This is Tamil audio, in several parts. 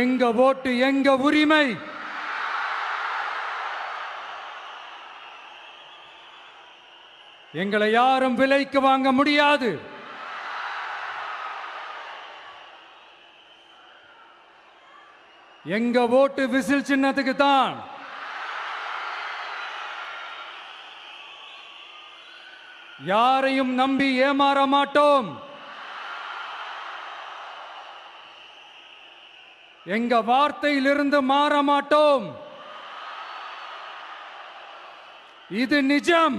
எங்க ஓட்டு எங்க உரிமை. எங்களை யாரும் விலைக்கு வாங்க முடியாது. எங்க ஓட்டு விசில் சின்னத்துக்கு தான். யாரையும் நம்பி ஏமாற மாட்டோம். எங்க வார்த்தையிலிருந்து மாற மாட்டோம். இது நிஜம்.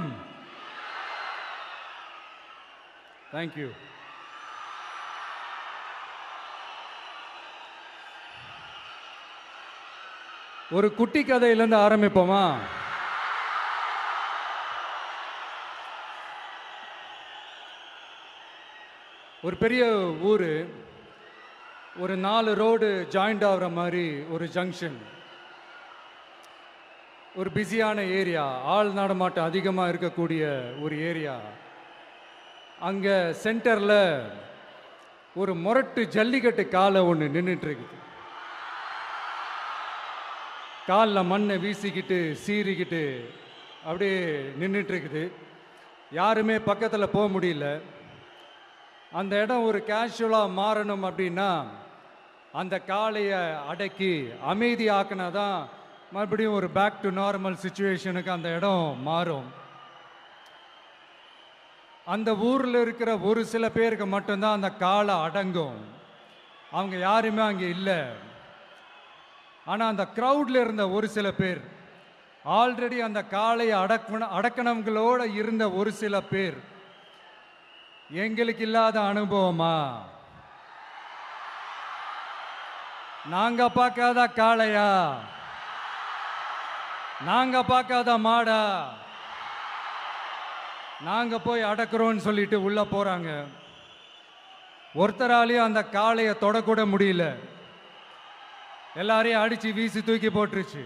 தேங்க்யூ. ஒரு குட்டி கதையிலிருந்து ஆரம்பிப்போமா? ஒரு பெரிய ஊர், ஒரு 4 ரோடு ஜாயிண்ட் ஆகிற மாதிரி ஒரு ஜங்ஷன், ஒரு பிஸியான ஏரியா, ஆள் நடமாட்டம் அதிகமாக இருக்கக்கூடிய ஒரு ஏரியா. அங்கே சென்டரில் ஒரு முரட்டு ஜல்லிக்கட்டு காலை ஒன்று நின்றுட்டு இருக்குது. காலில் மண்ணை வீசிக்கிட்டு சீறிக்கிட்டு அப்படியே நின்றுட்டு இருக்குது. யாருமே பக்கத்தில் போக முடியல. அந்த இடம் ஒரு கேஷுவலாக மாறணும் அப்படின்னா அந்த காளையை அடக்கி அமைதி ஆக்கினா தான் மறுபடியும் ஒரு பேக் டு நார்மல் சுச்சுவேஷனுக்கு அந்த இடம் மாறும். அந்த ஊரில் இருக்கிற ஒரு சில பேருக்கு மட்டும்தான் அந்த காளை அடங்கும். அவங்க யாருமே அங்கே இல்லை. ஆனால் அந்த க்ரௌடில் இருந்த ஒரு சில பேர், ஆல்ரெடி அந்த காளையை அடக்கணவங்களோடு இருந்த ஒரு சில பேர், எங்களுக்கு இல்லாத அனுபவமா? நாங்க பார்க்காத காளையா? நாங்க பார்க்காத மாடா? நாங்க போய் அடக்குறோம்னு சொல்லிட்டு உள்ள போறாங்க. ஒருத்தராலையும் அந்த காளையை தொடக்கூட முடியல. எல்லாரையும் அடிச்சு வீசி தூக்கி போட்டுருச்சு.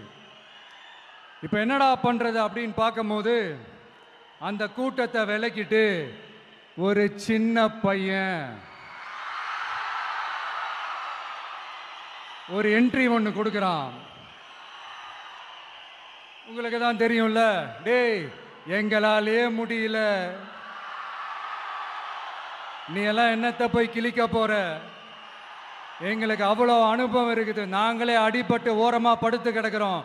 இப்ப என்னடா பண்றது அப்படின்னு பார்க்கும்போது அந்த கூட்டத்தை விலக்கிட்டு ஒரு சின்ன பையன் ஒரு என்ட்ரி ஒன்று கொடுக்குறான். உங்களுக்கு தான் தெரியும்ல, டேய் எங்களாலே முடியல, நீ எல்லாம் என்னத்தை போய் கிழிக்க போற? எங்களுக்கு அவ்வளோ அனுபவம் இருக்குது, நாங்களே அடிபட்டு ஓரமா படுத்து கிடக்கிறோம்.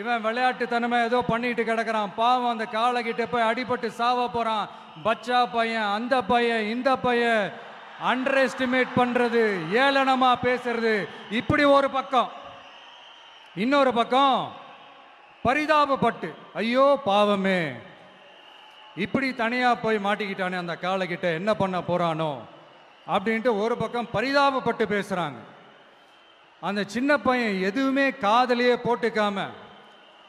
இவன் விளையாட்டுத்தனமா ஏதோ பண்ணிட்டு கிடக்கிறான், பாவம் அந்த காளைகிட்ட போய் அடிபட்டு சாவ போறான். பச்சா பையன், அந்த பையன், இந்த பையன், அண்டர் எஸ்டிமேட் பண்றது, ஏளனமா பேசுறது, இப்படி ஒரு பக்கம். இன்னொரு பக்கம் பரிதாபப்பட்டு, ஐயோ பாவமே, இப்படி தனியா போய் மாட்டிக்கிட்டானே அந்த காளைகிட்ட, என்ன பண்ண போறானோ அப்படின்ட்டு ஒரு பக்கம் பரிதாபப்பட்டு பேசுறாங்க. அந்த சின்ன பையன் எதுவுமே காதலையே போட்டுக்காம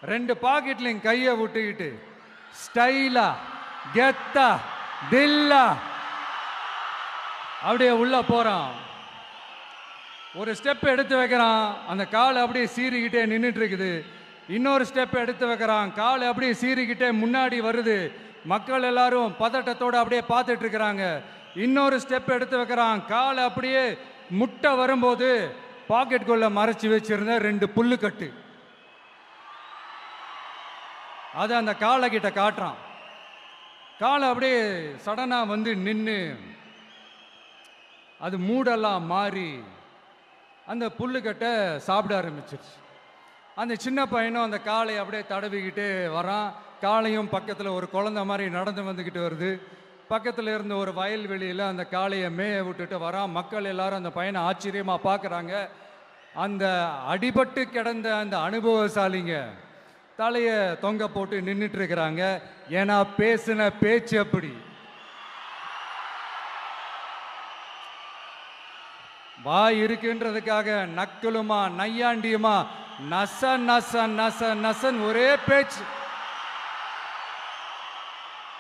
2 பாக்கெட்லையும் கையை விட்டுக்கிட்டு ஸ்டைலா கெத்தா தில்லா அப்படியே உள்ள போறான். ஒரு ஸ்டெப் எடுத்து வைக்கிறான், அந்த கால் அப்படியே சீறிக்கிட்டே நின்றுட்டு இருக்குது. இன்னொரு ஸ்டெப் எடுத்து வைக்கிறான், கால் அப்படியே சீறிக்கிட்டே முன்னாடி வருது. மக்கள் எல்லாரும் பதட்டத்தோடு அப்படியே பார்த்துட்டு இருக்கிறாங்க. இன்னொரு ஸ்டெப் எடுத்து வைக்கிறான், கால் அப்படியே முட்டை வரும்போது பாக்கெட்டுக்குள்ள மறைச்சி வச்சிருந்த 2 புல்லுக்கட்டு அதை அந்த காலை கிட்ட காட்டுறான். காலை அப்படியே சடனா வந்து நின்று அது மூடெல்லாம் மாறி அந்த புல்லுக்கட்டை சாப்பிட ஆரம்பிச்சிருச்சு. அந்த சின்ன பையனும் அந்த காளை அப்படியே தடவிக்கிட்டு வரான். காளையும் பக்கத்தில் ஒரு குழந்தை மாதிரி நடந்து வந்துக்கிட்டு வருது. பக்கத்தில் இருந்த ஒரு வயல்வெளியில் அந்த காளையை மேய விட்டுட்டு வரான். மக்கள் எல்லாரும் அந்த பையனை ஆச்சரியமாக பார்க்குறாங்க. அந்த அடிபட்டு கிடந்த அந்த அனுபவசாலிங்க தலையை தொங்க போட்டு நின்றுட்டு இருக்கிறாங்க. ஏன்னா பேசின பேச்சு அப்படி. வாய் இருக்குன்றதுக்காக நக்கலுமா நையாண்டியுமா நச நச நச நசன் ஒரே பேச்சு.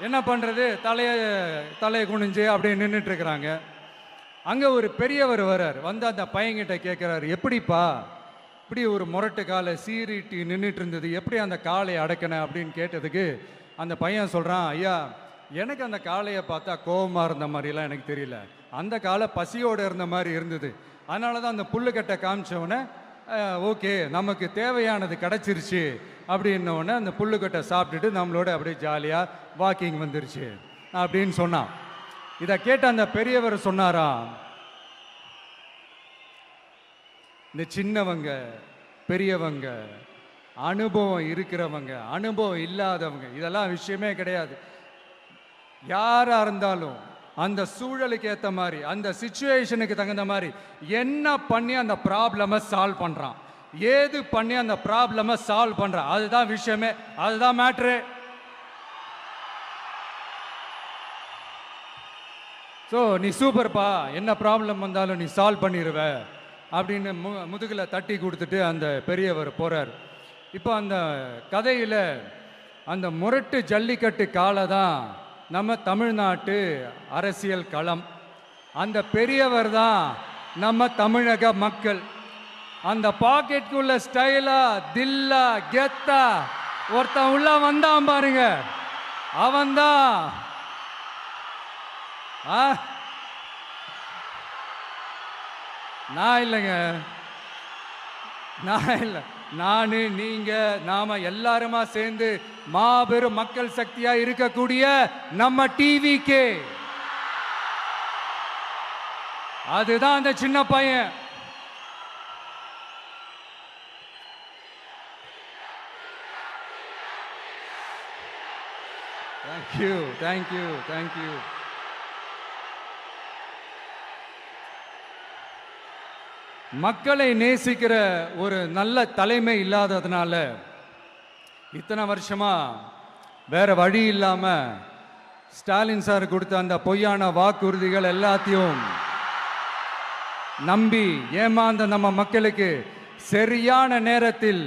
என்ன பண்றது, தலையை குனிஞ்சு அப்படியே நின்றுட்டு இருக்கிறாங்க. அங்க ஒரு பெரியவர் வர்றார். வந்து அந்த பையன்கிட்ட கேட்கிறாரு, எப்படிப்பா இப்படி ஒரு முரட்டு காலை சீறிட்டு நின்றுட்டு இருந்தது, எப்படி அந்த காளையை அடக்கின அப்படின்னு கேட்டதுக்கு அந்த பையன் சொல்றான், ஐயா எனக்கு அந்த காளையை பார்த்தா கோபமா இருந்த மாதிரிலாம் எனக்கு தெரியல, அந்த காலை பசியோடு இருந்த மாதிரி இருந்தது. அதனால தான் அந்த புல்லுக்கட்டை காமிச்சவனை ஓகே நமக்கு தேவையானது கிடச்சிருச்சு அப்படின்னோடனே அந்த புல்லுக்கட்டை சாப்பிட்டுட்டு நம்மளோட அப்படியே ஜாலியாக வாக்கிங் வந்துருச்சு அப்படின்னு சொன்னான். இதை கேட்ட அந்த பெரியவர் சொன்னாராம், இந்த சின்னவங்க பெரியவங்க அனுபவம் இருக்கிறவங்க அனுபவம் இல்லாதவங்க இதெல்லாம் விஷயமே கிடையாது. யாராக இருந்தாலும் அந்த சூழலுக்கு ஏற்ற மாதிரி அந்த சிச்சுவேஷனுக்கு தகுந்த மாதிரி என்ன பண்ணி அந்த ப்ராப்ளமை சால்வ் பண்ணுறான், ஏது பண்ணி அந்த ப்ராப்ளமை சால்வ் பண்ணுறான், அதுதான் விஷயமே, அதுதான் மேட்ரு. ஸோ நீ சூப்பர்ப்பா, என்ன ப்ராப்ளம் வந்தாலும் நீ சால்வ் பண்ணிடுவ அப்படின்னு முதுகில் தட்டி கொடுத்துட்டு அந்த பெரியவர் போகிறார். இப்போ அந்த கதையில் அந்த முரட்டு ஜல்லிக்கட்டு காலை தான் நம்ம தமிழ்நாட்டு அரசியல் களம். அந்த பெரியவர் தான் நம்ம தமிழக மக்கள். அந்த பாக்கெட்டுக்குள்ள ஸ்டைலா தில்லா கெத்தா ஒருத்தன் உள்ள வந்தான் பாருங்க, அவன்தான் நான் இல்லைங்க, நான் இல்லை, நானு நீங்க நாம எல்லாருமா சேர்ந்து மாபெரும் மக்கள் சக்தியா இருக்கக்கூடிய நம்ம டிவிக்கு, அதுதான் அந்த சின்ன பையன். Thank you thank you thank you. மக்களை நேசிக்கிற ஒரு நல்ல தலைமை இல்லாததுனால இத்தனை வருஷமா வேற வழி இல்லாம ஸ்டாலின் சார் கொடுத்த அந்த பொய்யான வாக்குறுதிகள் எல்லாத்தையும் நம்பி ஏமாந்த நம்ம மக்களுக்கு சரியான நேரத்தில்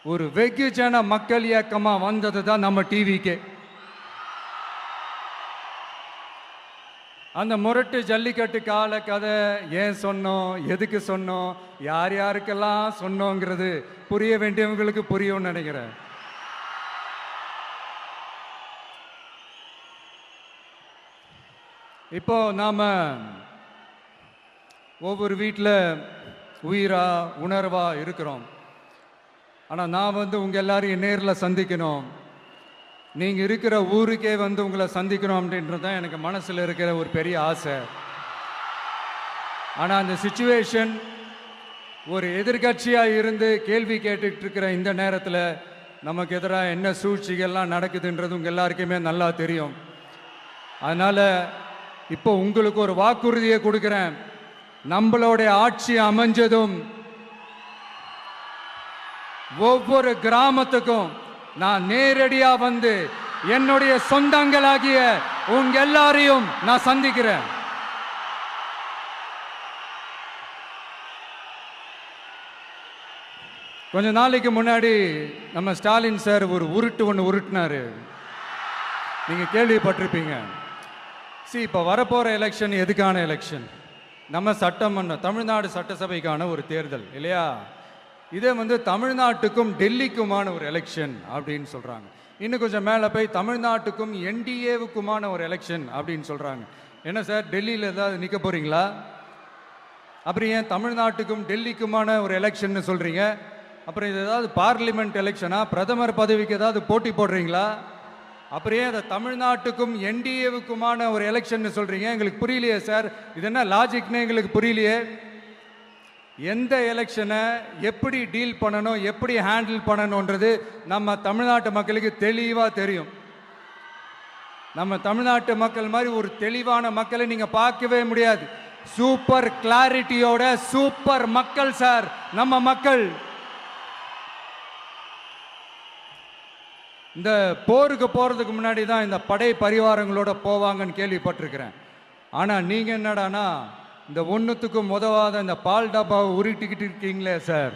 ஒரு வெகுஜன மக்கள் இயக்கமா வந்தது தான் நம்ம டிவிக்கு. அந்த முரட்டு ஜல்லிக்கட்டு கால கதை ஏன் சொன்னோம், எதுக்கு சொன்னோம், யார் யாருக்கெல்லாம் சொன்னோங்கிறது புரிய வேண்டியவங்களுக்கு புரியும்னு நினைக்கிறேன். இப்போ நாம ஒவ்வொரு வீட்டில் உயிரா உணர்வா இருக்கிறோம். ஆனால் நான் உங்க எல்லாரையும் நேரில் சந்திக்கணும், நீங்கள் இருக்கிற ஊருக்கே உங்களை சந்திக்கணும் அப்படின்றது தான் எனக்கு மனசில் இருக்கிற ஒரு பெரிய ஆசை. ஆனால் அந்த சிச்சுவேஷன் ஒரு எதிர்கட்சியாக இருந்து கேள்வி கேட்டுட்டு இருக்கிற இந்த நேரத்தில் நமக்கு எதிராக என்ன சூழ்ச்சிகள்லாம் நடக்குதுன்றது உங்கள் எல்லாருக்குமே நல்லா தெரியும். அதனால் இப்போ உங்களுக்கு ஒரு வாக்குறுதியை கொடுக்குறேன், நம்மளுடைய ஆட்சி அமைஞ்சதும் ஒவ்வொரு கிராமத்துக்கும் நான் நேரடியா வந்து என்னுடைய சொந்தங்களாகிய உங்க எல்லாரையும் நான் சந்திக்கிறேன். கொஞ்ச நாளைக்கு முன்னாடி நம்ம ஸ்டாலின் சார் ஒரு ஒன்று உருட்டினாரு, நீங்க கேள்விப்பட்டிருப்பீங்க. இப்போ வரப்போற எலெக்ஷன் எதுக்கான எலெக்ஷன்? நம்ம சட்டமன்றம் தமிழ்நாடு சட்டசபைக்கான ஒரு தேர்தல் இல்லையா? இதே தமிழ்நாட்டுக்கும் டெல்லிக்குமான ஒரு எலெக்ஷன் அப்படின்னு சொல்றாங்க. இன்னும் கொஞ்சம் மேலே போய் தமிழ்நாட்டுக்கும் என்டிஏவுக்குமான ஒரு எலெக்ஷன் அப்படின்னு சொல்றாங்க. என்ன சார், டெல்லியில் ஏதாவது நிற்க போறீங்களா? அப்புறம் ஏன் தமிழ்நாட்டுக்கும் டெல்லிக்குமான ஒரு எலெக்ஷன் சொல்றீங்க? அப்புறம் இது ஏதாவது பார்லிமெண்ட் எலெக்ஷனா, பிரதமர் பதவிக்கு ஏதாவது போட்டி போடுறீங்களா? அப்புறம் ஏன் தமிழ்நாட்டுக்கும் என்டிஏவுக்குமான ஒரு எலெக்ஷன் சொல்றீங்க? எங்களுக்கு புரியலையே சார், இது என்ன லாஜிக்னு எங்களுக்கு புரியலையே. எந்த எலெக்ஷனை எப்படி டீல் பண்ணணும், எப்படி ஹேண்டில் பண்ணணுன்றது நம்ம தமிழ்நாட்டு மக்களுக்கு தெளிவாக தெரியும். நம்ம தமிழ்நாட்டு மக்கள் மாதிரி ஒரு தெளிவான மக்களை நீங்க பார்க்கவே முடியாது. சூப்பர் கிளாரிட்டியோட சூப்பர் மக்கள் சார் நம்ம மக்கள். இந்த போருக்கு போறதுக்கு முன்னாடி தான் இந்த படை பரிவாரங்களோட போவாங்கன்னு கேள்விப்பட்டிருக்கிறேன். ஆனா நீங்க என்னடானா இந்த ஒன்றுத்துக்கும் உதவாத இந்த பால் டப்பாவை உருட்டிக்கிட்டு இருக்கீங்களே சார்.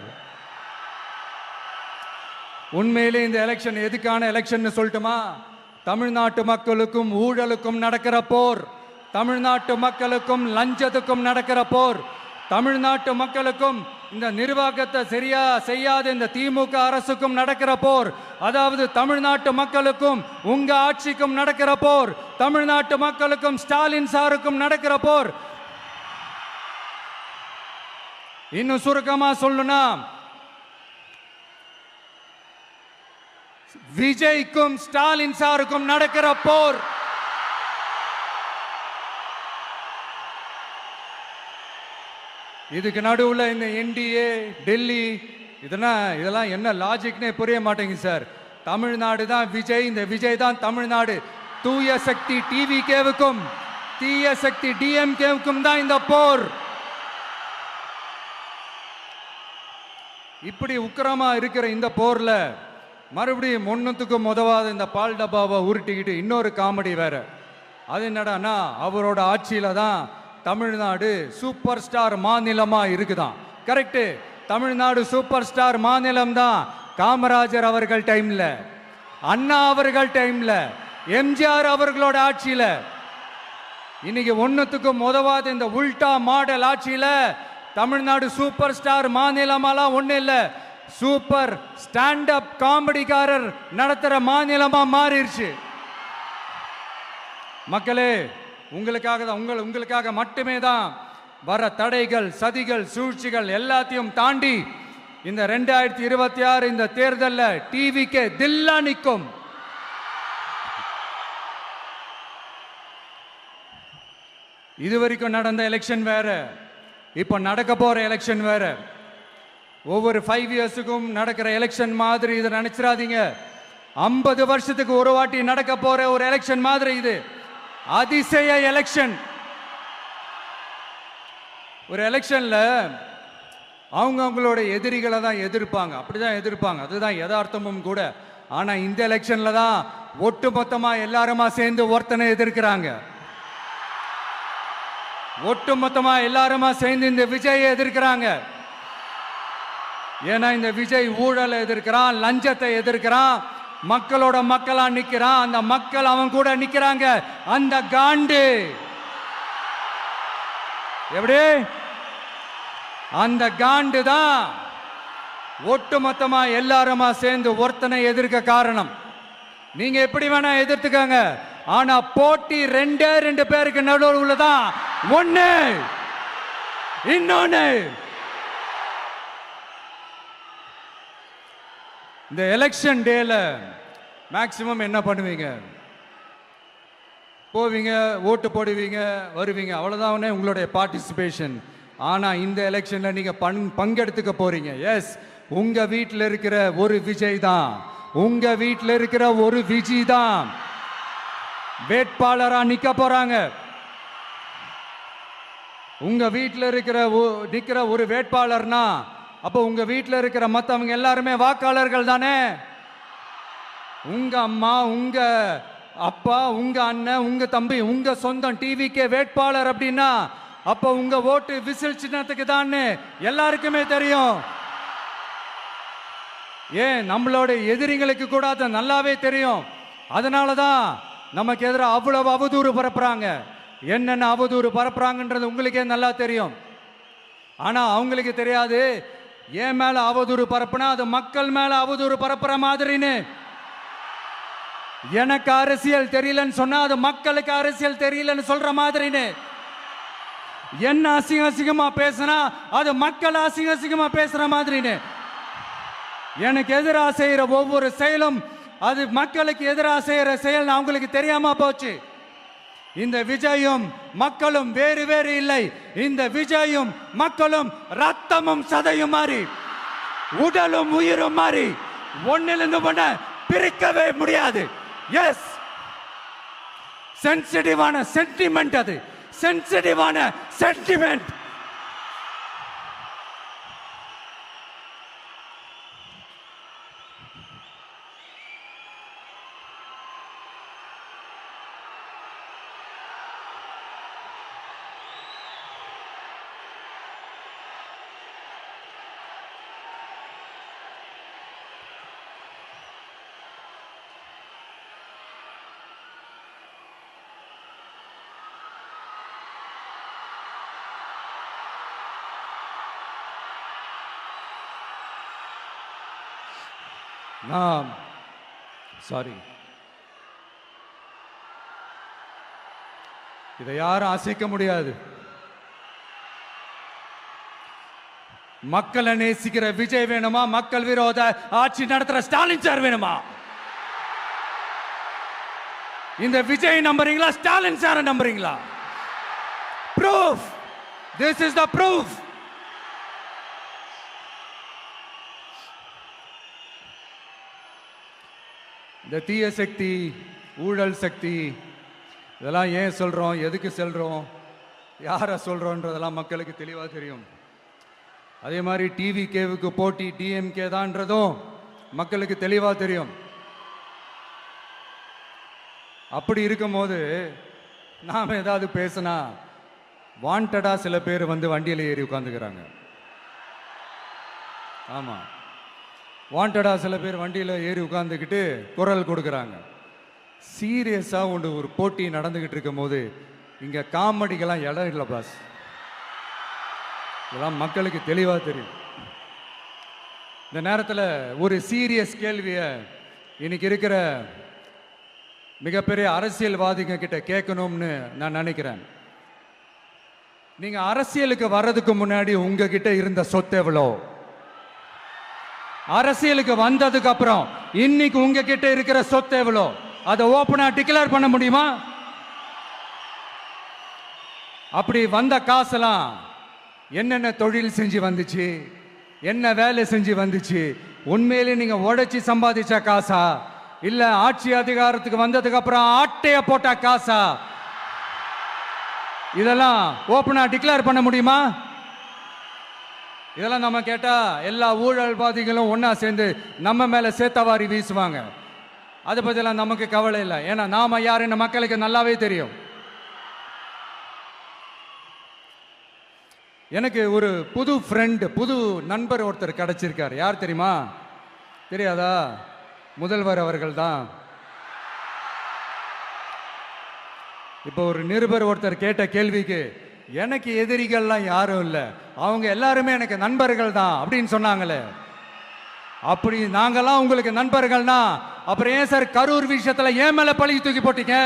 உண்மையிலே இந்த எலெக்ஷன் எதுக்கான எலெக்ஷன் சொல்லட்டுமா? தமிழ்நாட்டு மக்களுக்கும் ஊழலுக்கும் நடக்கிற போர், தமிழ்நாட்டு மக்களுக்கும் லஞ்சத்துக்கும் நடக்கிற போர், தமிழ்நாட்டு மக்களுக்கும் இந்த நிர்வாகத்தை சரியா செய்யாத இந்த திமுக அரசுக்கும் நடக்கிற போர், அதாவது தமிழ்நாட்டு மக்களுக்கும் உங்க ஆட்சிக்கும் நடக்கிற போர், தமிழ்நாட்டு மக்களுக்கும் ஸ்டாலின் சாருக்கும் நடக்கிற போர். இன்னும் சுருக்கமா சொல்லணும்னா, விஜய்க்கும் ஸ்டாலின் சாருக்கும் நடக்கிற போர் இதுக்கு நடுவுல இந்த என்டிஏ டெல்லி இதெல்லாம் என்ன லாஜிக்னே புரிய மாட்டேங்குது சார். தமிழ்நாடு தான் விஜய், இந்த விஜய் தான் தமிழ்நாடு. தூய சக்தி டிவிகேவுக்கும் தீய சக்தி டிஎம்கேவுக்கும் தான் இந்த போர். இப்படி உக்கிரமா இருக்கிற இந்த போர்ல மறுபடியும் ஒன்னுத்துக்கும் உதவாத இந்த பால் டப்பாவை உருட்டிக்கிட்டு இன்னொரு காமெடி வேற. அது என்னடானா, அவரோட ஆட்சியில தான் தமிழ்நாடு சூப்பர் ஸ்டார் மாநிலமா இருக்குதான். கரெக்ட், தமிழ்நாடு சூப்பர் ஸ்டார் மாநிலம் தான். காமராஜர் அவர்கள் டைம்ல, அண்ணா அவர்கள் டைம்ல, எம்ஜிஆர் அவர்களோட ஆட்சியில. இன்னைக்கு ஒன்னுத்துக்கும் உதவாத இந்த உல்டா மாடல் ஆட்சியில தமிழ்நாடு சூப்பர் ஸ்டார் மாநிலமாலாம் ஒண்ணு இல்ல, சூப்பர் ஸ்டாண்ட் அப் காமெடிக்காரர் நடத்துற மாநிலமா மாறிடுச்சு. மக்களே, உங்களுக்காக மட்டுமே தான் வர தடைகள், சதிகள், சூழ்ச்சிகள் எல்லாத்தையும் தாண்டி இந்த 2026 இந்த தேர்தலில் டிவிக்கு தில்லா நிற்கும். இதுவரைக்கும் நடந்த எலெக்ஷன் வேற, இப்ப நடக்க போற எலெக்ஷன் வேற. ஒவ்வொரு 5 இயர்ஸுக்கும் நடக்கிற எலெக்ஷன் மாதிரி இதை நினைச்சிடாதீங்க. 50 வருஷத்துக்கு ஒரு வாட்டி நடக்க போற ஒரு எலெக்ஷன் மாதிரி இது. அதிசய எலெக்ஷன். ஒரு எலெக்ஷன்ல அவங்களோட எதிரிகளை தான் எதிர்ப்பாங்க, அப்படிதான் எதிர்ப்பாங்க, அதுதான் யதார்த்தமும் கூட. ஆனா இந்த எலெக்ஷன்ல தான் ஒட்டுமொத்தமா எல்லாருமா சேர்ந்து ஒருத்தனை எதிர்க்கிறாங்க. ஒட்டுமொத்தமா எல்லாருமா சேர்ந்து இந்த விஜயை எதிர்க்கிறாங்க. ஏன்னா இந்த விஜய் ஊழலை எதிர்க்கிறான், லஞ்சத்தை எதிர்க்கிறான், மக்களோட மக்களா நிக்கிறான். அந்த மக்கள் அவன் கூட நிக்கிறாங்க. அந்த காண்டு எப்படி, அந்த காண்டு தான் ஒட்டுமொத்தமா எல்லாருமா சேர்ந்து ஒருத்தனை எதிர்க்க காரணம். நீங்க எப்படி வேணா எதிர்த்துக்காங்க, ஆனா போட்டி 2 பேருக்கு நடுவில் உள்ளதான் ஒண்ணு. இன்னொன்னு, இந்த எலெக்ஷன் டேல மேக்சிமம் என்ன பண்ணுவீங்க? போவீங்க, ஓட்டு போடுவீங்க, வருவீங்க, அவ்வளவுதான் உங்களுடைய பார்ட்டிசிபேஷன். ஆனா இந்த எலெக்ஷன்ல நீங்க பங்கெடுத்துக்க போறீங்க. எஸ், உங்க வீட்டில் இருக்கிற ஒரு விஜய் தான், உங்க வீட்டில் இருக்கிற ஒரு விஜய் தான் வேட்பாளரா நிக்க போறாங்க. உங்க வீட்டில் நிக்கிற ஒரு வேட்பாளர்னா அப்போ உங்க வீட்டில் இருக்கிற மற்றவங்க எல்லாருமே வாக்காளர்கள் தானே. உங்க அம்மா, உங்க அப்பா, உங்க அண்ணன், உங்க தம்பி, உங்க சொந்தம் டிவிக்கே வேட்பாளர் அப்படின்னா அப்போ உங்க ஓட்டு விசில் சின்னத்துக்கு தான் எல்லாருக்குமே தெரியும். ஏன், நம்மளோட எதிரிங்களுக்கு கூட அது நல்லாவே தெரியும். அதனாலதான் நமக்கு எதிராக அவ்வளவு அவதூறு பரப்புறாங்க. என்னென்ன அவதூறு பரப்புறாங்கன்றது உங்களுக்கே நல்லா தெரியும். ஆனா அவங்களுக்கு தெரியாது, ஏன் மேல அவதூறு பரப்புனா அது மக்கள் மேல அவதூறு பரப்புற மாதிரின்னு. எனக்கு அரசியல் தெரியலன்னு சொன்னா அது மக்களுக்கு அரசியல் தெரியலன்னு சொல்ற மாதிரின்னு. என்ன அசிங்கமா பேசினா அது மக்கள் அசிங்கமா பேசுற மாதிரின்னு. எனக்கு எதிராக செய்யற ஒவ்வொரு செயலும் அது மக்களுக்கு எதிராக செய்யற செயல் அவங்களுக்கு தெரியாம போச்சு. இந்த விஜயும் மக்களும் வேறு வேறு இல்லை. இந்த விஜயும் மக்களும் ரத்தமும் சதையும் மாறி, உடலும் உயிரும் மாறி, ஒன்னிலிருந்து ஒண்ண பிரிக்கவே முடியாது. எஸ், சென்சிட்டிவான சென்டிமெண்ட், அது சென்சிட்டிவான சென்டிமெண்ட். சாரி, இதை யாரும் அசைக்க முடியாது. மக்களை நேசிக்கிற விஜய் வேணுமா, மக்கள் விரோத ஆட்சி நடத்துற ஸ்டாலின் சார் வேணுமா? இந்த விஜய் நம்புறீங்களா, ஸ்டாலின் சார் நம்புறீங்களா? Proof, this is the proof. இந்த தீய சக்தி, ஊழல் சக்தி, இதெல்லாம் ஏன் சொல்றோம், எதுக்கு சொல்றோம், யாரை சொல்றோன்றதெல்லாம் மக்களுக்கு தெளிவாக தெரியும். அதே மாதிரி டிவிகேவுக்கு போட்டி டிஎம்கே தான்றதும் மக்களுக்கு தெளிவாக தெரியும். அப்படி இருக்கும்போது நாம் ஏதாவது பேசினா வாண்டடா சில பேர் வந்து வண்டியில் ஏறி உட்காந்துக்கிறாங்க. ஆமாம், வாண்டடா சில பேர் வண்டியில் ஏறி உட்காந்துக்கிட்டு குரல் கொடுக்குறாங்க. சீரியஸாக ஒரு போட்டி நடந்துக்கிட்டு இருக்கும் போது இங்கே காமெடிக்கெல்லாம் இடம் இல்லை பாஸ். இதெல்லாம் மக்களுக்கு தெளிவாக தெரியும். இந்த நேரத்தில் ஒரு சீரியஸ் கேள்வியை இன்னைக்கு இருக்கிற மிகப்பெரிய அரசியல்வாதிங்க கிட்ட கேட்கணும்னு நான் நினைக்கிறேன். நீங்க அரசியலுக்கு வர்றதுக்கு முன்னாடி உங்ககிட்ட இருந்த சொத்து எவ்வளோ? அரசியலுக்கு வந்ததுக்கு அப்புறம் இன்னைக்கு உங்ககிட்ட இருக்கிற சொத்து எவ்வளோ? அதை ஓப்பனா டிக்ளேர் பண்ண முடியுமா? அப்படி வந்த காசெல்லாம் என்னென்ன தொழில் செஞ்சு வந்துச்சு, என்ன வேலை செஞ்சு வந்துச்சு, உண்மையிலே நீங்க உழைச்சி சம்பாதிச்ச காசா, இல்ல ஆட்சி அதிகாரத்துக்கு வந்ததுக்கு அப்புறம் ஆட்டைய போட்ட காசா? இதெல்லாம் ஓப்பனா டிக்ளேர் பண்ண முடியுமா? இதெல்லாம் நம்ம கேட்டா எல்லா ஊழல்வாதிகளும் ஒன்னா சேர்ந்து நம்ம மேல சேத்தவாரி வீசுவாங்க. அதை பத்தியெல்லாம் நமக்கு கவலை இல்லை. ஏன்னா நாம யாருன்னு மக்களுக்கு நல்லாவே தெரியும். எனக்கு ஒரு புது ஃப்ரெண்ட், புது நண்பர் ஒருத்தர் கிடைச்சிருக்கார். யார் தெரியுமா? தெரியாதா? முதல்வர் அவர்கள் தான். இப்போ ஒரு நிருபர் ஒருத்தர் கேட்ட கேள்விக்கு எனக்கு எதிரிகள்லாம் யாரும் இல்லை, அவங்க எல்லாருமே எனக்கு நண்பர்கள் தான் அப்படின்னு சொன்னாங்களே. அப்படி நாங்கெல்லாம் உங்களுக்கு நண்பர்கள்னா அப்புறம் ஏன் சார் கரூர் விஷயத்துல ஏன் மேல பழி தூக்கி போட்டீங்க?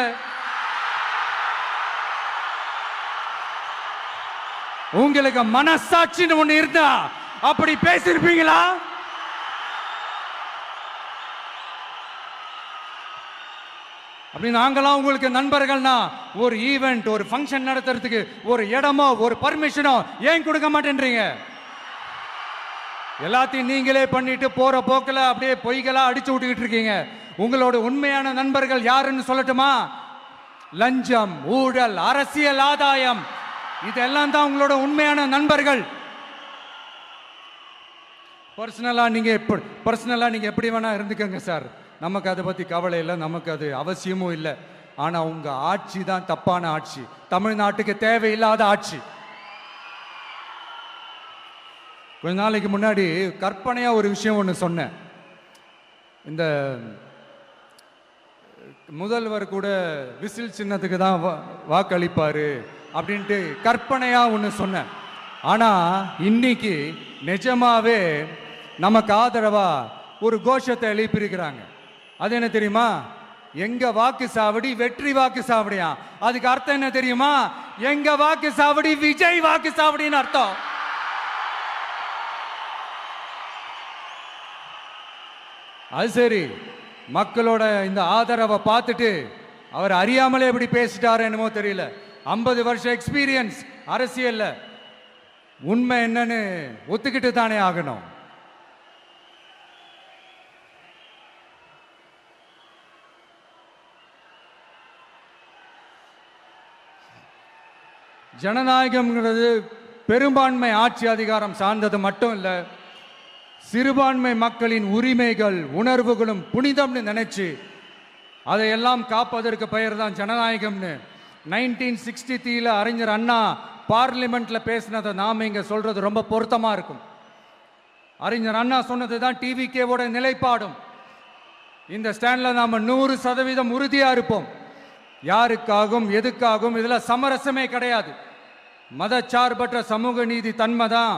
உங்களுக்கு மனசாட்சின்னு ஒண்ணு இருந்தா அப்படி பேசிருப்பீங்களா? அப்படி நாங்களாம் உங்களுக்கு நண்பர்கள்னா ஒரு ஈவெண்ட், ஒரு ஃபங்க்ஷன் நடத்துறதுக்கு ஒரு இடமோ ஒரு பர்மிஷனோ ஏன் கொடுக்க மாட்டேன்றீங்க? எல்லாத்தையும் நீங்களே பண்ணிட்டு போற போக்கில் அப்படியே பொய்களா அடிச்சு விட்டுக்கிட்டு இருக்கீங்க. உங்களோட உண்மையான நண்பர்கள் யாருன்னு சொல்லட்டுமா? லஞ்சம், ஊழல், அரசியல் ஆதாயம், இதெல்லாம் தான் உங்களோட உண்மையான நண்பர்கள். பர்சனலா நீங்க எப்படி வேணா இருந்துக்கங்க சார், நமக்கு அதை பத்தி கவலை இல்லை, நமக்கு அது அவசியமும் இல்லை. ஆனா உங்க ஆட்சி தான் தப்பான ஆட்சி, தமிழ்நாட்டுக்கு தேவையில்லாத ஆட்சி. கொஞ்ச நாளைக்கு முன்னாடி கற்பனையா ஒரு விஷயம் ஒன்று சொன்னேன். இந்த முதல்வர் கூட விசில் சின்னத்துக்கு தான் வாக்களிப்பாரு அப்படின்ட்டு கற்பனையா ஒன்று சொன்னேன். ஆனா இன்னைக்கு நிஜமாவே நமக்கு ஆதரவா ஒரு கோஷத்தை எழுப்பியிருக்கிறாங்க. அது என்ன தெரியுமா? எங்க வாக்கு சாவடி வெற்றி வாக்கு சாவடியா. அதுக்கு அர்த்தம் என்ன தெரியுமா? எங்க வாக்கு சாவடி விஜய் வாக்கு சாவடின்னு அர்த்தம். அது சரி, மக்களோட இந்த ஆதரவை பார்த்துட்டு அவர் அறியாமலே எப்படி பேசிட்டாரு என்னமோ தெரியல. 50 வருஷம் எக்ஸ்பீரியன்ஸ் அரசியல்ல, உண்மை என்னன்னு ஒத்துக்கிட்டு தானே ஆகணும். ஜனநாயகம்ங்கிறது பெரும்பான்மை ஆட்சி அதிகாரம் சார்ந்தது மட்டும் இல்லை, சிறுபான்மை மக்களின் உரிமைகள் உணர்வுகளும் புனிதம்னு நினைச்சு அதையெல்லாம் காப்பதற்கு பெயர் தான் ஜனநாயகம்னு 1963 அறிஞர் அண்ணா பார்லிமெண்ட்ல பேசினதை நாம இங்க சொல்றது ரொம்ப பொருத்தமா இருக்கும். அறிஞர் அண்ணா சொன்னது தான் டிவிகேவோட நிலைப்பாடும். இந்த ஸ்டாண்ட்ல நாம 100% உறுதியா இருப்போம். யாருக்காகவும் எதுக்காகவும் இதுல சமரசமே கிடையாது. மதச்சார்பற்ற சமூக நீதி தன்மை தான்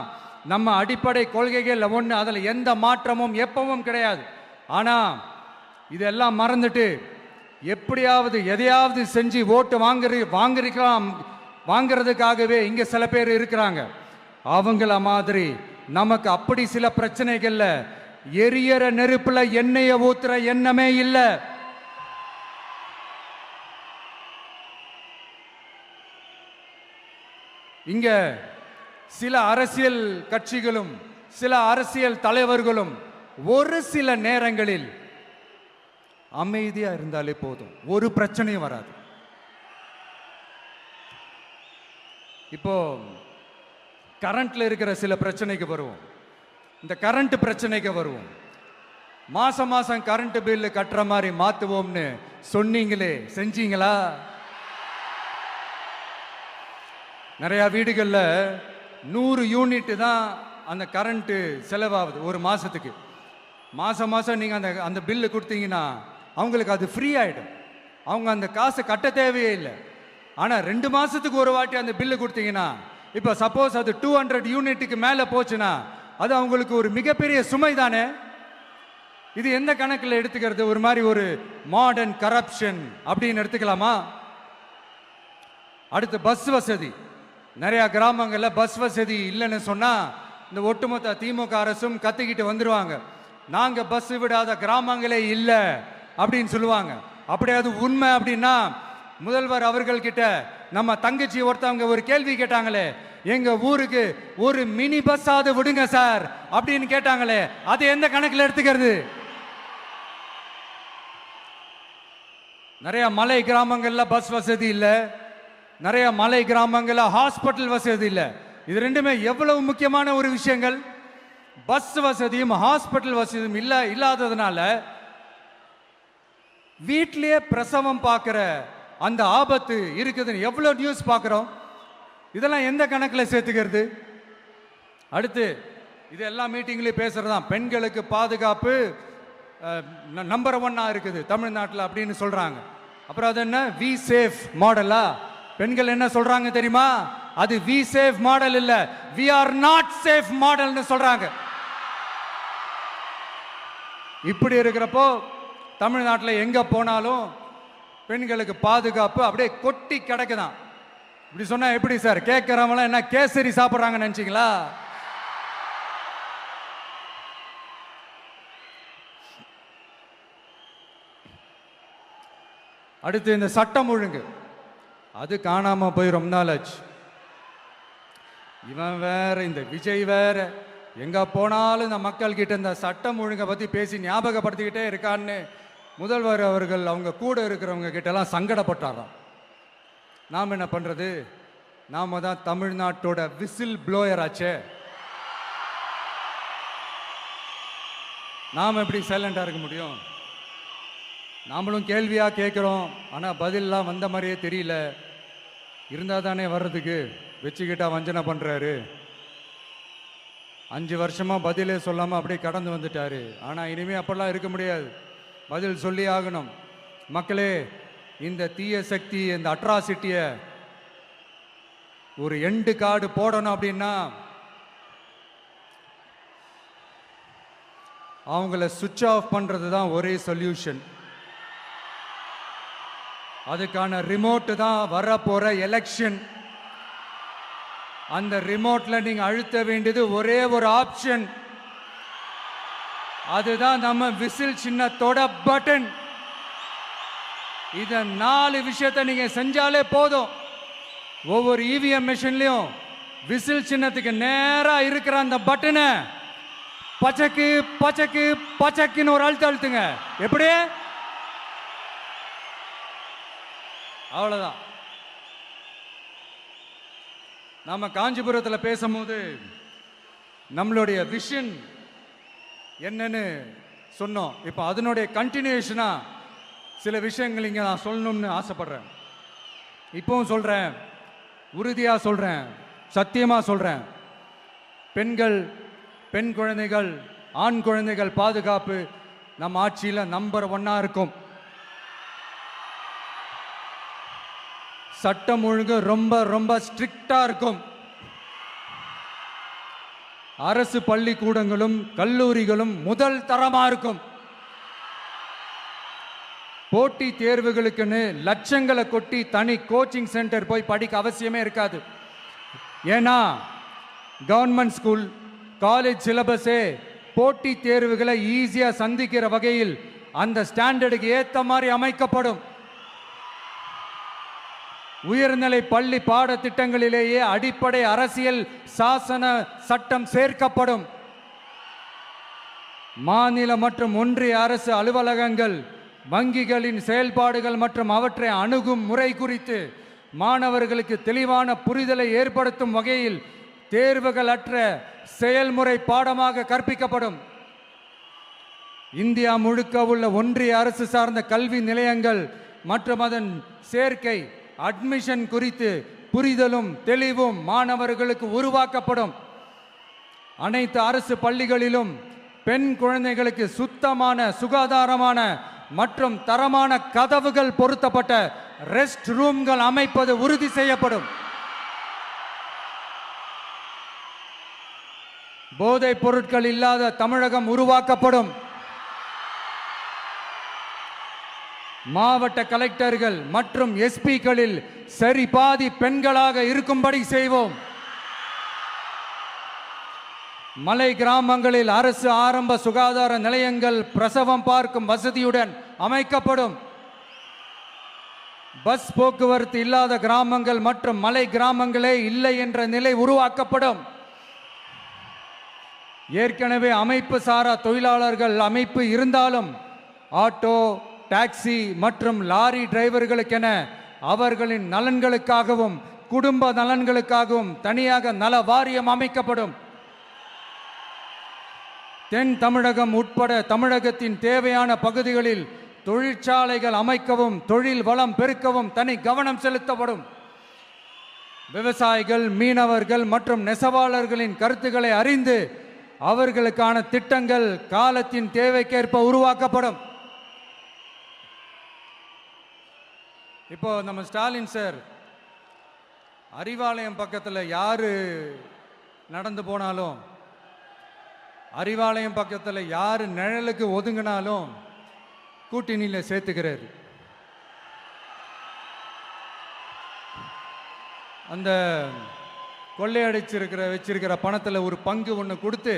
நம்ம அடிப்படை கொள்கைகள் ஒன்று, அதில் எந்த மாற்றமும் எப்பவும் கிடையாது. ஆனால் இதெல்லாம் மறந்துட்டு எப்படியாவது எதையாவது செஞ்சு ஓட்டு வாங்குறதுக்காகவே இங்கே சில பேர் இருக்கிறாங்க. அவங்கள மாதிரி நமக்கு அப்படி சில பிரச்சனைகள்ல எரியற நெருப்புல எண்ணெய ஊத்துற எண்ணமே இல்ல. இங்க சில அரசியல் கட்சிகளும் சில அரசியல் தலைவர்களும் ஒரு சில நேரங்களில் அமைதியா இருந்தாலே போதும், ஒரு பிரச்சனையும் வராது. இப்போ கரண்ட்ல இருக்கிற சில பிரச்சனைக்கு வருவோம். இந்த கரண்ட் பிரச்சனைக்கு வருவோம். மாசம் மாசம் கரண்ட் பில்லு கட்டுற மாதிரி மாத்துவோம்னு சொன்னீங்களே, செஞ்சீங்களா? நிறைய வீடுகளில் 100 யூனிட் தான் அந்த கரண்ட் செலவாகுது ஒரு மாசத்துக்கு. மாசம் மாசம் நீங்க அந்த பில்லு கொடுத்தீங்கன்னா அவங்களுக்கு அது ஃப்ரீ ஆயிடும். அவங்க அந்த காசை கட்ட தேவையே இல்லை. ஆனா 2 மாசத்துக்கு ஒரு வாட்டி அந்த பில்லு கொடுத்தீங்கன்னா, இப்ப சப்போஸ் அது 200 யூனிட்டுக்கு மேல போச்சுன்னா அது அவங்களுக்கு ஒரு மிகப்பெரிய சுமை தானே. இது எந்த கணக்கில் எடுத்துக்கிறது? ஒரு மாதிரி ஒரு மாடர்ன் கரப்ஷன் அப்படின்னு எடுத்துக்கலாமா? அடுத்து பஸ் வசதி. நிறைய கிராமங்கள்ல பஸ் வசதி இல்லைன்னு சொன்னா இந்த ஒட்டுமொத்த திமுக அரசும் கத்திக்கிட்டு வந்துருவாங்க. நாங்க பஸ் விடாத கிராமங்களே இல்லை அப்படின்னு சொல்லுவாங்க. அப்படி அது உண்மை அப்படின்னா முதல்வர் அவர்கள் கிட்ட நம்ம தங்கச்சி ஒருத்தவங்க ஒரு கேள்வி கேட்டாங்களே, எங்க ஊருக்கு ஒரு மினி பஸ் ஆவது விடுங்க சார் அப்படின்னு கேட்டாங்களே, அது எந்த கணக்கில் எடுத்துக்கிறது? நிறைய மலை கிராமங்கள்ல பஸ் வசதி இல்லை, நிறைய மலை கிராமங்கள்ல ஹாஸ்பிட்டல் வசதி இல்லை. இது ரெண்டுமே எவ்வளவு முக்கியமான ஒரு விஷயங்கள். பஸ் வசதியும் ஹாஸ்பிட்டல் வசதியும் இல்லாததுனால வீட்டிலேயே பிரசவம் பார்க்கிற அந்த ஆபத்து இருக்குதுன்னு எவ்வளவு நியூஸ் பார்க்கிறோம். இதெல்லாம் எந்த கணக்கில் சேர்த்துக்கிறது? அடுத்து இது எல்லா மீட்டிங்லையும் பேசுறதுதான், பெண்களுக்கு பாதுகாப்பு நம்பர் 1 இருக்குது தமிழ்நாட்டில் அப்படின்னு சொல்றாங்க. அப்புறம் அது என்ன வி சேஃப் மாடலா? பெண்கள் என்ன சொல்றாங்க தெரியுமா? அது வி சேஃப் மாடல் இல்ல, வி ஆர் நாட் சேஃப் மாடல்னு சொல்றாங்க. இப்படி இருக்கிறப்போ தமிழ்நாட்டில் எங்க போனாலும் பெண்களுக்கு பாதுகாப்பு அப்படியே கொட்டி கிடக்குதான். இப்படி சொன்னா எப்படி சார்? கேட்கிறவங்க என்ன கேசரி சாப்பிட்றாங்க நினைச்சீங்களா? அடுத்து இந்த சட்டம் ஒழுங்கு, அது காணாம போய் ரொம்ப நாள் ஆச்சு. இவன் வேற, இந்த விஜய் வேற, எங்க போனாலும் இந்த மக்கள் கிட்ட இந்த சட்டம் ஒழுங்கை பத்தி பேசி ஞாபகப்படுத்திக்கிட்டே இருக்கான்னு முதல்வர் அவர்கள் அவங்க கூட இருக்கிறவங்க கிட்ட எல்லாம் சங்கடப்பட்டாராம். நாம் என்ன பண்றது? நாம தான் தமிழ்நாட்டோட விசில் ப்ளோயர் ஆச்சே. நாம் எப்படி சைலண்டா இருக்க முடியும்? நாமளும் கேள்வியா கேட்கிறோம், ஆனா பதிலெல்லாம் வந்த மாதிரியே தெரியல. இருந்தா தானே வர்றதுக்கு, வச்சுக்கிட்டா வஞ்சனை பண்றாரு. 5 வருஷமா பதிலே சொல்லாம அப்படியே கடந்து வந்துட்டாரு. ஆனா இனிமே அப்பெல்லாம் இருக்க முடியாது, பதில் சொல்லி ஆகணும். மக்களே, இந்த தீய சக்தி, இந்த அட்ராசிட்டிய ஒரு எண்டு கார்டு போடணும் அப்படின்னா அவங்கள சுவிட்ச் ஆஃப் பண்றது தான் ஒரே சொல்யூஷன். அதுக்கான ரிமோட் தான் வரப்போற எலெக்ஷன். அந்த ரிமோட்ல நீங்க அழுத்த வேண்டியது ஒரே ஒரு ஆப்ஷன், அதுதான் நம்ம விசில் சின்னத்தோட பட்டன். இத 4 விஷயத்தை நீங்க செஞ்சாலே போதும். ஒவ்வொரு இவிஎம் மிஷின்லயும் விசில் சின்னத்துக்கு நேரா இருக்கிற அந்த பட்டனை பச்சக்கு பச்சக்கு பச்சக்குன்னு ஒரு அழுத்துங்க. எப்படி? அவ்வளவுதான். நாம காஞ்சிபுரத்தில் பேசும்போது நம்மளுடைய விஷன் என்னன்னு சொன்னோம். இப்போ அதனுடைய கண்டினியூஷனா சில விஷயங்கள் இங்க நான் சொல்லணும்னு ஆசைப்படுறேன். இப்பவும் சொல்றேன், உறுதியா சொல்றேன், சத்தியமா சொல்றேன். பெண்கள், பெண் குழந்தைகள், ஆண் குழந்தைகள் பாதுகாப்பு நம்ம ஆட்சியில் நம்பர் 1 இருக்கும். சட்டம் ஒழுங்கு ரொம்ப ரொம்ப ஸ்ட்ரிக்டா இருக்கும். அரசு பள்ளிக்கூடங்களும் கல்லூரிகளும் முதல் தரமா இருக்கும். போட்டி தேர்வுகளுக்குன்னு லட்சங்களை கொட்டி தனி கோச்சிங் சென்டர் போய் படிக்க அவசியமே இருக்காது. ஏன்னா கவர்மெண்ட் ஸ்கூல், காலேஜ் சிலபஸே போட்டி தேர்வுகளை ஈஸியா சந்திக்கிற வகையில் அந்த ஸ்டாண்டர்டுக்கு ஏத்த மாதிரி அமைக்கப்படும். உயர்நிலை பள்ளி பாடத்திட்டங்களிலேயே அடிப்படை அரசியல் சாசன சட்டம் சேர்க்கப்படும். மாநில மற்றும் ஒன்றிய அரசு அலுவலகங்கள், வங்கிகளின் செயல்பாடுகள் மற்றும் அவற்றை அணுகும் முறை குறித்து மாணவர்களுக்கு தெளிவான புரிதலை ஏற்படுத்தும் வகையில் தேர்வுகள் அற்ற செயல்முறை பாடமாக கற்பிக்கப்படும். இந்தியா முழுக்க உள்ள ஒன்றிய அரசு சார்ந்த கல்வி நிலையங்கள் மற்றும் அதன் சேர்க்கை அட்மிஷன் குறித்து புரிதலும் தெளிவும் மாணவர்களுக்கு உருவாக்கப்படும். அனைத்து அரசு பள்ளிகளிலும் பெண் குழந்தைகளுக்கு சுத்தமான, சுகாதாரமான மற்றும் தரமான கதவுகள் பொருத்தப்பட்ட ரெஸ்ட் ரூம்கள் அமைப்பது உறுதி செய்யப்படும். போதைப் பொருட்கள் இல்லாத தமிழகம் உருவாக்கப்படும். மாவட்ட கலெக்டர்கள் மற்றும் எஸ்பிக்களில் சரி பாதி பெண்களாக இருக்கும்படி செய்வோம். மலை கிராமங்களில் அரசு ஆரம்ப சுகாதார நிலையங்கள் பிரசவம் பார்க்கும் வசதியுடன் அமைக்கப்படும். பஸ் போக்குவரத்து இல்லாத கிராமங்கள் மற்றும் மலை கிராமங்களே இல்லை என்ற நிலை உருவாக்கப்படும். ஏற்கனவே அமைப்பு சாரா தொழிலாளர்கள் அமைப்பு இருந்தாலும் ஆட்டோ, டாக்ஸி மற்றும் லாரி டிரைவர்களுக்கென அவர்களின் நலன்களுக்காகவும் குடும்ப நலன்களுக்காகவும் தனியாக நல வாரியம் அமைக்கப்படும். தென் தமிழகம் உட்பட தமிழகத்தின் தேவையான பகுதிகளில் தொழிற்சாலைகள் அமைக்கவும் தொழில் வளம் பெருக்கவும் தனி கவனம் செலுத்தப்படும். விவசாயிகள், மீனவர்கள் மற்றும் நெசவாளர்களின் கருத்துக்களை அறிந்து அவர்களுக்கான திட்டங்கள் காலத்தின் தேவைக்கேற்ப உருவாக்கப்படும். இப்போ நம்ம ஸ்டாலின் சார் அறிவாலயம் பக்கத்தில் யாரு நடந்து போனாலும், அறிவாலயம் பக்கத்தில் யாரு நிழலுக்கு ஒதுங்கினாலும் கூட்டணியில் சேர்த்துக்கிறாரு. அந்த வச்சிருக்கிற பணத்தில் ஒரு பங்கு ஒன்று கொடுத்து,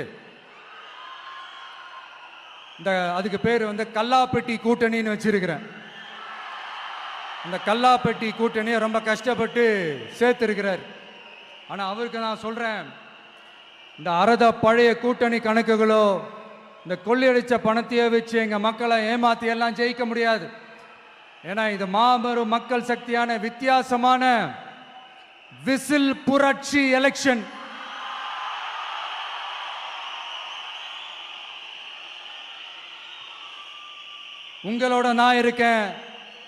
அதுக்கு பேர் கல்லாப்பெட்டி கூட்டணின்னு வச்சிருக்கிறேன். அந்த கல்லாப்பெட்டி கூட்டணியை ரொம்ப கஷ்டப்பட்டு சேர்த்திருக்கிறார். ஆனால் அவருக்கு நான் சொல்றேன், இந்த அறத பழைய கூட்டணி கணக்குகளோ இந்த கொள்ளையடிச்ச பணத்தையே வச்சு எங்க மக்களை ஏமாத்தி எல்லாம் ஜெயிக்க முடியாது. ஏன்னா இது மாபெரும் மக்கள் சக்தியான வித்தியாசமான விசில் புரட்சி எலெக்ஷன். உங்களோட நான் இருக்கேன்,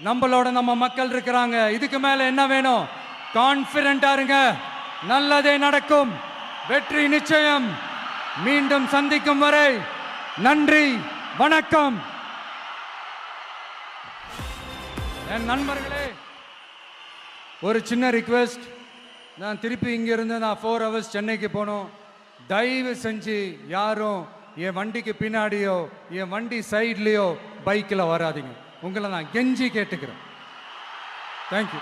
நம்மளோட நம்ம மக்கள் இருக்கிறாங்க. இதுக்கு மேல என்ன வேணும்? கான்பிடென்டா இருங்க, நல்லதே நடக்கும், வெற்றி நிச்சயம். மீண்டும் சந்திக்கும் வரை நன்றி, வணக்கம். என் நண்பர்களே, ஒரு சின்ன ரிக்வெஸ்ட். நான் திருப்பி இங்கிருந்து நான் 4 hours சென்னைக்கு போகணும். தயவு செஞ்சு யாரும் என் வண்டிக்கு பின்னாடியோ என் வண்டி சைட்லேயோ பைக்கில் வராதிங்க. உங்களை நான் கெஞ்சி கேட்டுக்கிறேன். தேங்க்யூ.